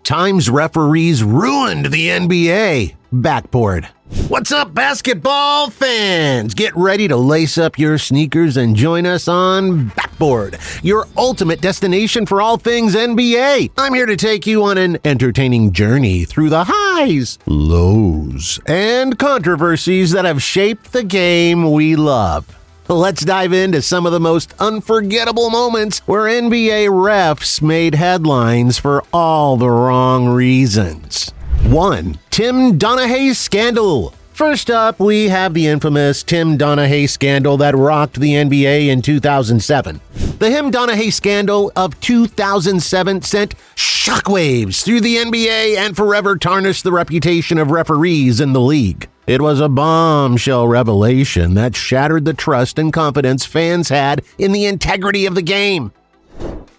Times referees ruined the NBA. Backboard. What's up, basketball fans? Get ready to lace up your sneakers and join us on Backboard, your ultimate destination for all things NBA. I'm here to take you on an entertaining journey through the highs, lows, and controversies that have shaped the game we love. Let's dive into some of the most unforgettable moments where NBA refs made headlines for all the wrong reasons. 1. Tim Donaghy scandal. First up, we have the infamous Tim Donaghy scandal that rocked the NBA in 2007. The Tim Donaghy scandal of 2007 sent shockwaves through the NBA and forever tarnished the reputation of referees in the league. It was a bombshell revelation that shattered the trust and confidence fans had in the integrity of the game.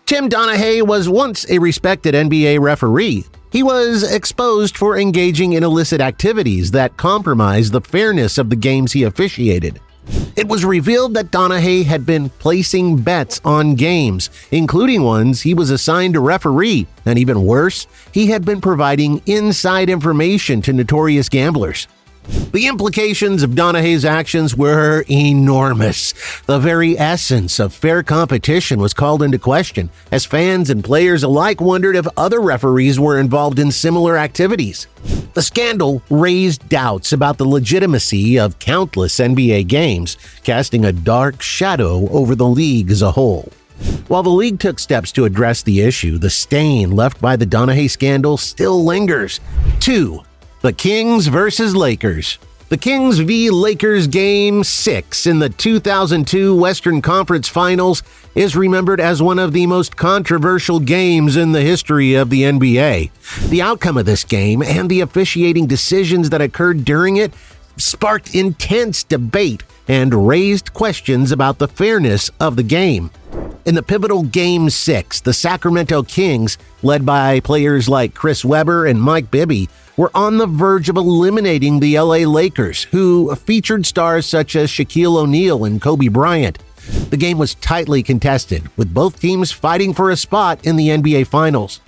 Tim Donaghy was once a respected NBA referee. He was exposed for engaging in illicit activities that compromised the fairness of the games he officiated. It was revealed that Donaghy had been placing bets on games, including ones he was assigned to referee, and even worse, he had been providing inside information to notorious gamblers. The implications of Donaghy's actions were enormous. The very essence of fair competition was called into question, as fans and players alike wondered if other referees were involved in similar activities. The scandal raised doubts about the legitimacy of countless NBA games, casting a dark shadow over the league as a whole. While the league took steps to address the issue, the stain left by the Donaghy scandal still lingers. 2. The Kings vs. Lakers. The Kings v. Lakers Game 6 in the 2002 Western Conference Finals is remembered as one of the most controversial games in the history of the NBA. The outcome of this game and the officiating decisions that occurred during it sparked intense debate and raised questions about the fairness of the game. In the pivotal Game 6, the Sacramento Kings, led by players like Chris Webber and Mike Bibby, were on the verge of eliminating the LA Lakers, who featured stars such as Shaquille O'Neal and Kobe Bryant. The game was tightly contested, with both teams fighting for a spot in the NBA Finals.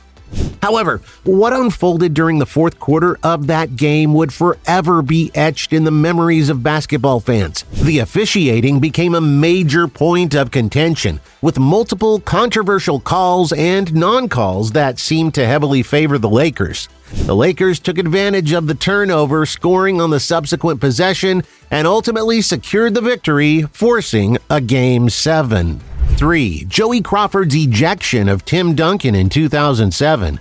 However, what unfolded during the fourth quarter of that game would forever be etched in the memories of basketball fans. The officiating became a major point of contention, with multiple controversial calls and non-calls that seemed to heavily favor the Lakers. The Lakers took advantage of the turnover, scoring on the subsequent possession, and ultimately secured the victory, forcing a Game 7. 3. Joey Crawford's ejection of Tim Duncan in 2007.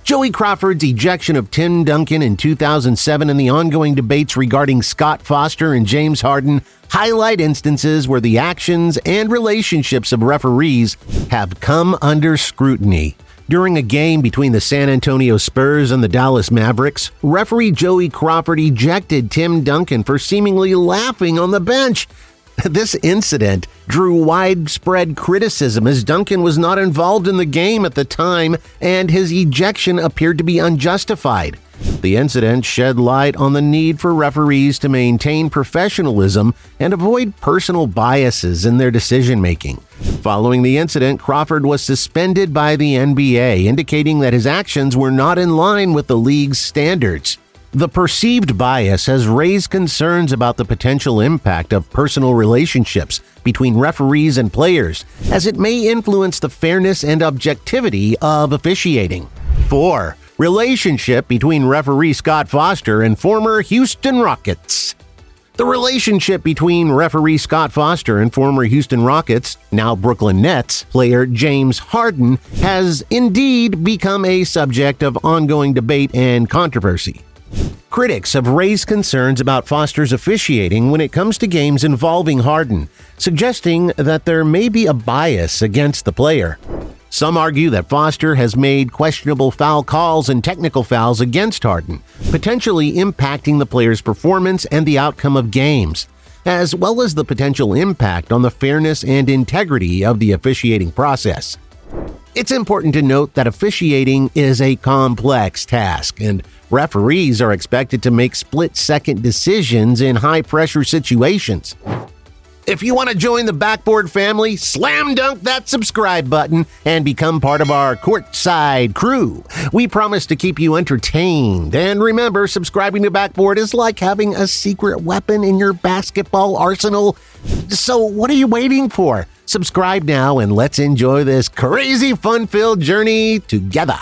Joey Crawford's ejection of Tim Duncan in 2007 and the ongoing debates regarding Scott Foster and James Harden highlight instances where the actions and relationships of referees have come under scrutiny. During a game between the San Antonio Spurs and the Dallas Mavericks, referee Joey Crawford ejected Tim Duncan for seemingly laughing on the bench. This incident drew widespread criticism as Duncan was not involved in the game at the time and his ejection appeared to be unjustified. The incident shed light on the need for referees to maintain professionalism and avoid personal biases in their decision-making. Following the incident, Crawford was suspended by the NBA, indicating that his actions were not in line with the league's standards. The perceived bias has raised concerns about the potential impact of personal relationships between referees and players, as it may influence the fairness and objectivity of officiating. 4. Relationship between referee Scott Foster and former Houston Rockets. The relationship between referee Scott Foster and former Houston Rockets, now Brooklyn Nets, player James Harden has indeed become a subject of ongoing debate and controversy. Critics have raised concerns about Foster's officiating when it comes to games involving Harden, suggesting that there may be a bias against the player. Some argue that Foster has made questionable foul calls and technical fouls against Harden, potentially impacting the player's performance and the outcome of games, as well as the potential impact on the fairness and integrity of the officiating process. It's important to note that officiating is a complex task, and referees are expected to make split-second decisions in high-pressure situations. If you want to join the Backboard family, slam dunk that subscribe button and become part of our courtside crew. We promise to keep you entertained. And remember, subscribing to Backboard is like having a secret weapon in your basketball arsenal. So what are you waiting for? Subscribe now and let's enjoy this crazy fun-filled journey together.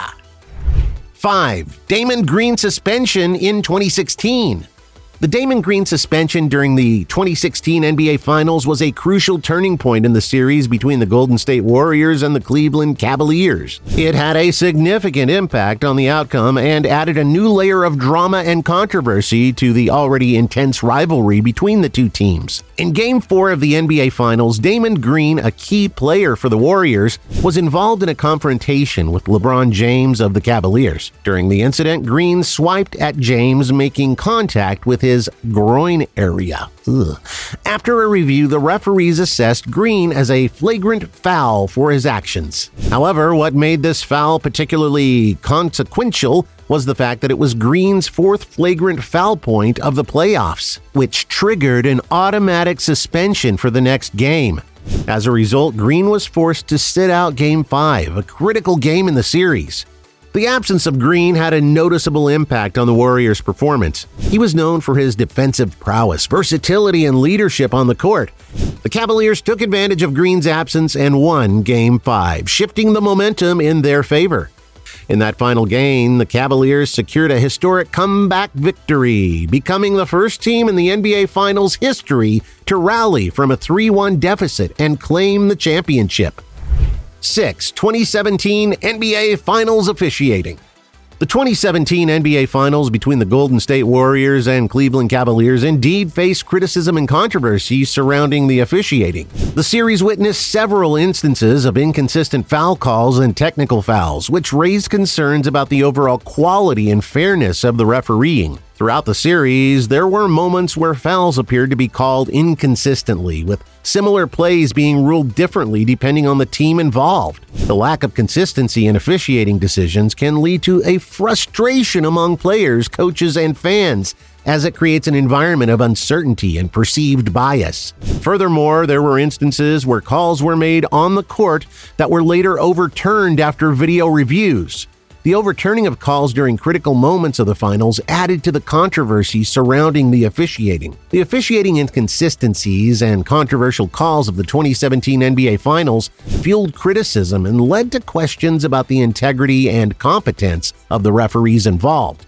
5. Damon Green suspension in 2016. The Damon Green suspension during the 2016 NBA Finals was a crucial turning point in the series between the Golden State Warriors and the Cleveland Cavaliers. It had a significant impact on the outcome and added a new layer of drama and controversy to the already intense rivalry between the two teams. In Game 4 of the NBA Finals, Damon Green, a key player for the Warriors, was involved in a confrontation with LeBron James of the Cavaliers. During the incident, Green swiped at James, making contact with his groin area. After a review, the referees assessed Green as a flagrant foul for his actions. However, what made this foul particularly consequential was the fact that it was Green's fourth flagrant foul point of the playoffs, which triggered an automatic suspension for the next game. As a result, Green was forced to sit out Game 5, a critical game in the series. The absence of Green had a noticeable impact on the Warriors' performance. He was known for his defensive prowess, versatility, and leadership on the court. The Cavaliers took advantage of Green's absence and won Game 5, shifting the momentum in their favor. In that final game, the Cavaliers secured a historic comeback victory, becoming the first team in the NBA Finals history to rally from a 3-1 deficit and claim the championship. 6. 2017 NBA Finals officiating. The 2017 NBA Finals between the Golden State Warriors and Cleveland Cavaliers indeed faced criticism and controversy surrounding the officiating. The series witnessed several instances of inconsistent foul calls and technical fouls, which raised concerns about the overall quality and fairness of the refereeing. Throughout the series, there were moments where fouls appeared to be called inconsistently, with similar plays being ruled differently depending on the team involved. The lack of consistency in officiating decisions can lead to a frustration among players, coaches, and fans, as it creates an environment of uncertainty and perceived bias. Furthermore, there were instances where calls were made on the court that were later overturned after video reviews. The overturning of calls during critical moments of the finals added to the controversy surrounding the officiating. The officiating inconsistencies and controversial calls of the 2017 NBA Finals fueled criticism and led to questions about the integrity and competence of the referees involved.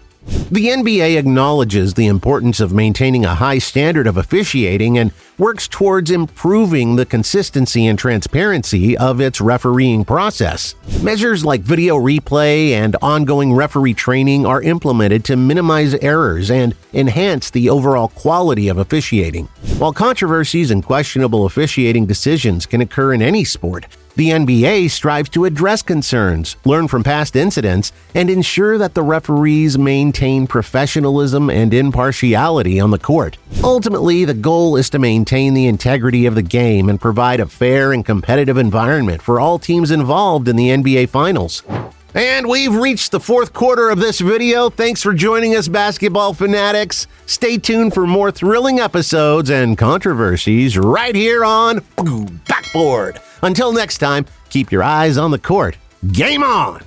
The NBA acknowledges the importance of maintaining a high standard of officiating and works towards improving the consistency and transparency of its refereeing process. Measures like video replay and ongoing referee training are implemented to minimize errors and enhance the overall quality of officiating. While controversies and questionable officiating decisions can occur in any sport, the NBA strives to address concerns, learn from past incidents, and ensure that the referees maintain professionalism and impartiality on the court. Ultimately, the goal is to maintain the integrity of the game and provide a fair and competitive environment for all teams involved in the NBA Finals. And we've reached the fourth quarter of this video. Thanks for joining us, basketball fanatics. Stay tuned for more thrilling episodes and controversies right here on Backboard. Until next time, keep your eyes on the court. Game on!